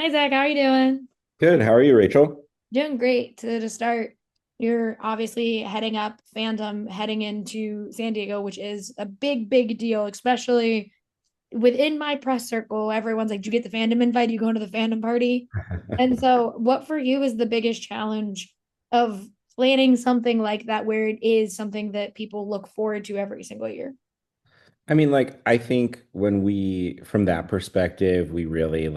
Hi Zach, how are you doing? Good. How are you, Rachel? Doing great. To start, you're obviously heading up Fandom, heading into San Diego, which is a big, big deal, especially within my press circle. Everyone's like, "Do you get the Fandom invite? You going to the Fandom party?" And so, what for you is the biggest challenge of planning something like that, where it is something that people look forward to every single year? I mean, I think from that perspective, we really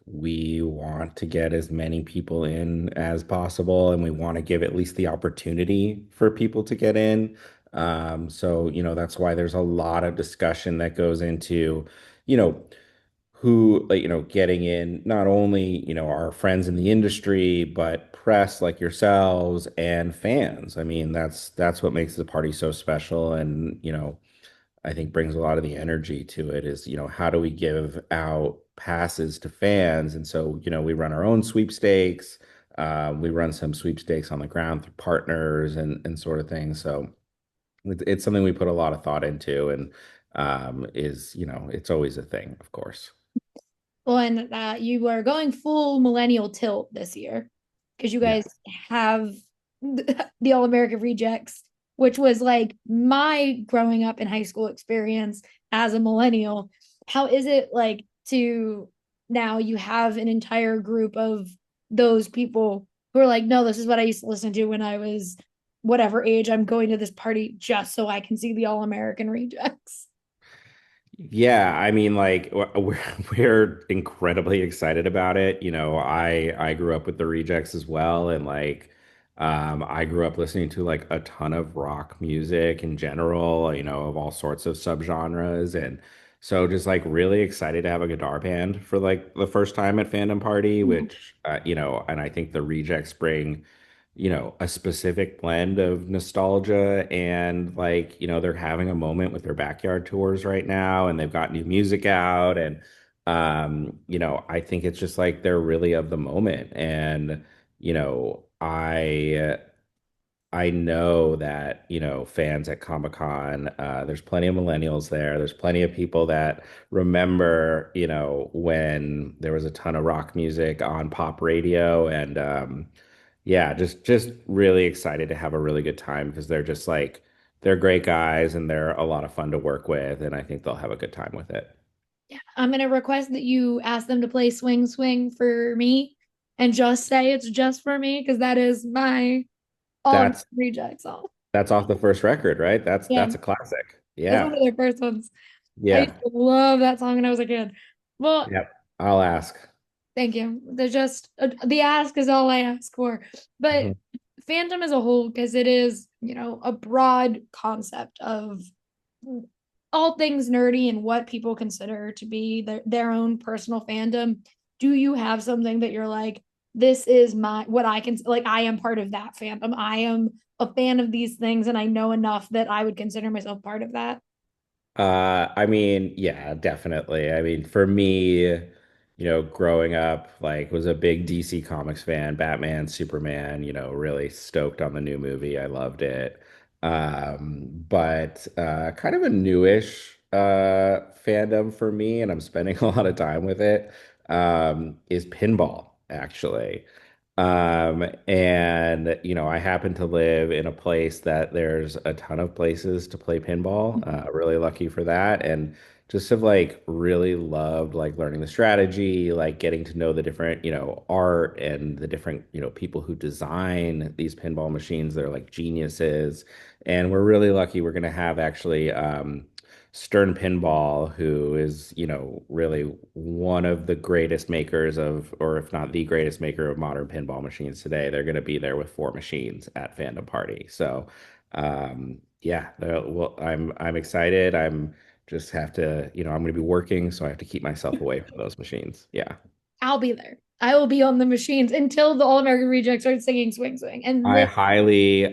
we want to get as many people in as possible, and we want to give at least the opportunity for people to get in. That's why there's a lot of discussion that goes into, you know, getting in not only, our friends in the industry, but press like yourselves and fans. I mean, that's what makes the party so special. And, I think brings a lot of the energy to it is, how do we give out passes to fans? And so, we run our own sweepstakes. We run some sweepstakes on the ground through partners and sort of things. So it's something we put a lot of thought into and it's always a thing, of course. Well, and you are going full millennial tilt this year because you Yeah. guys have the All American Rejects, which was like my growing up in high school experience as a millennial. How is it like to now you have an entire group of those people who are like, no, this is what I used to listen to when I was whatever age. I'm going to this party just so I can see the All American Rejects. Yeah, I mean, we're incredibly excited about it. I grew up with the Rejects as well, and I grew up listening to like a ton of rock music in general, of all sorts of subgenres, and so just like really excited to have a guitar band for like the first time at Fandom Party, which and I think the Rejects bring a specific blend of nostalgia and they're having a moment with their backyard tours right now and they've got new music out and I think it's just like they're really of the moment and you know, I know that, fans at Comic-Con, there's plenty of millennials there. There's plenty of people that remember, when there was a ton of rock music on pop radio and yeah, just really excited to have a really good time because they're great guys and they're a lot of fun to work with and I think they'll have a good time with it. Yeah, I'm gonna request that you ask them to play Swing Swing for me and just say it's just for me because that is my all That's reject song. that's off the first record, right? That's Yeah, that's a classic. that's one of Yeah. their first ones. I used Yeah. to love that song when I was a kid. Well, Yep. I'll ask. thank you. There's just the ask is all I ask for. But Mhm. fandom as a whole, because it is, a broad concept of all things nerdy and what people consider to be their own personal fandom. Do you have something that you're like, this is my what I can like I am part of that fandom. I am a fan of these things and I know enough that I would consider myself part of that. I mean, yeah, definitely. I mean, for me, growing up, was a big DC Comics fan, Batman, Superman, really stoked on the new movie. I loved it. But kind of a newish fandom for me, and I'm spending a lot of time with it, is pinball, actually. And I happen to live in a place that there's a ton of places to play pinball. Really lucky for that. And just have really loved learning the strategy, getting to know the different, art and the different, people who design these pinball machines. They're like geniuses. And we're really lucky we're gonna have actually Stern Pinball, who is, really one of the greatest makers of, or if not the greatest maker of modern pinball machines today. They're going to be there with four machines at Fandom Party. So, yeah, well, I'm excited. I'm just have to, I'm going to be working, so I have to keep myself away from those machines. Yeah. I'll be there. I will be on the machines until the All American Rejects start singing Swing Swing. And I highly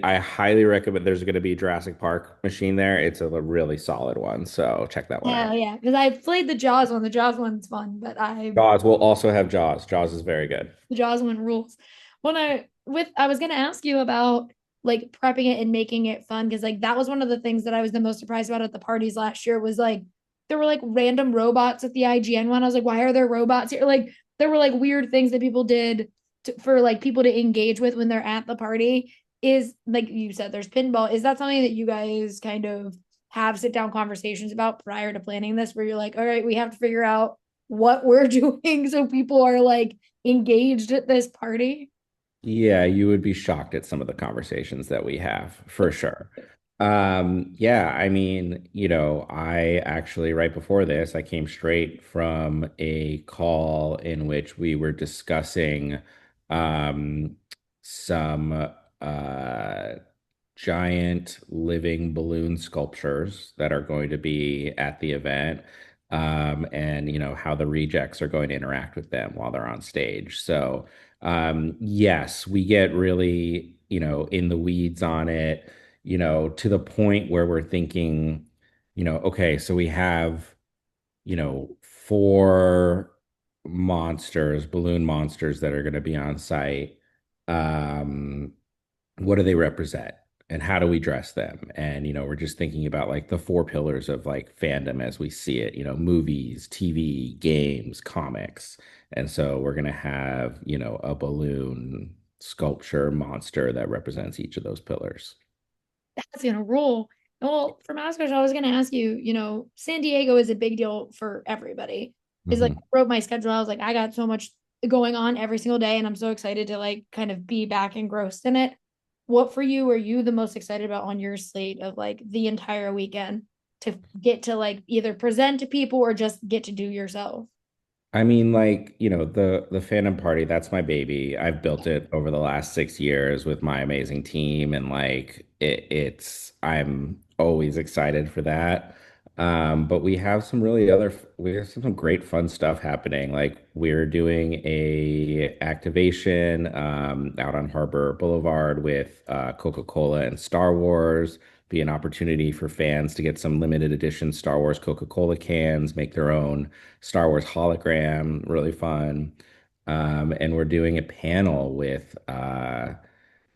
recommend there's going to be Jurassic Park machine there. It's a really solid one. So check that one hell out. yeah, because I played the Jaws one. The Jaws one's fun, but Jaws will also have Jaws. Jaws is very good. the Jaws one rules. When I was gonna ask you about like prepping it and making it fun because like that was one of the things that I was the most surprised about at the parties last year was like there were like random robots at the IGN one. I was like, why are there robots here? Like there were like weird things that people did for like people to engage with when they're at the party. Is like you said, there's pinball. Is that something that you guys kind of have sit down conversations about prior to planning this, where you're like, all right, we have to figure out what we're doing so people are like engaged at this party? Yeah, you would be shocked at some of the conversations that we have, for sure. Yeah, I mean, I actually, right before this, I came straight from a call in which we were discussing um, some uh, giant living balloon sculptures that are going to be at the event, and how the rejects are going to interact with them while they're on stage. So yes, we get really, in the weeds on it, to the point where we're thinking, okay, so we have, four monsters, balloon monsters that are going to be on site. Um, what do they represent? And how do we dress them? And, we're just thinking about like the four pillars of like fandom as we see it, movies, TV, games, comics. And so we're going to have, a balloon sculpture monster that represents each of those pillars. That's gonna roll. Well, for my question, I was gonna ask you, San Diego is a big deal for everybody. Is like Mhm. I wrote my schedule. I was like, I got so much going on every single day, and I'm so excited to like kind of be back engrossed in it. What for you are you the most excited about on your slate of like the entire weekend to get to like either present to people or just get to do yourself? I mean, like, the Phantom Party, that's my baby. I've built it over the last 6 years with my amazing team, and like I'm always excited for that. But we have some great fun stuff happening. Like we're doing a activation out on Harbor Boulevard with Coca-Cola and Star Wars. Be an opportunity for fans to get some limited edition Star Wars Coca-Cola cans, make their own Star Wars hologram, really fun. And we're doing a panel with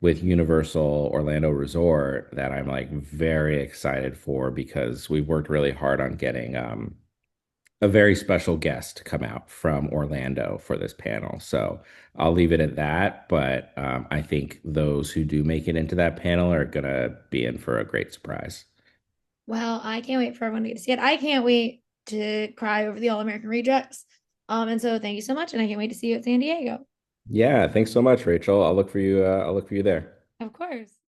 Universal Orlando Resort that I'm like very excited for because we've worked really hard on getting a very special guest to come out from Orlando for this panel. So I'll leave it at that. But I think those who do make it into that panel are gonna be in for a great surprise. Well, I can't wait for everyone to get to see it. I can't wait to cry over the All American Rejects. And so thank you so much, and I can't wait to see you at San Diego. Yeah, thanks so much, Rachel. I'll look for you. I'll look for you there. Of course.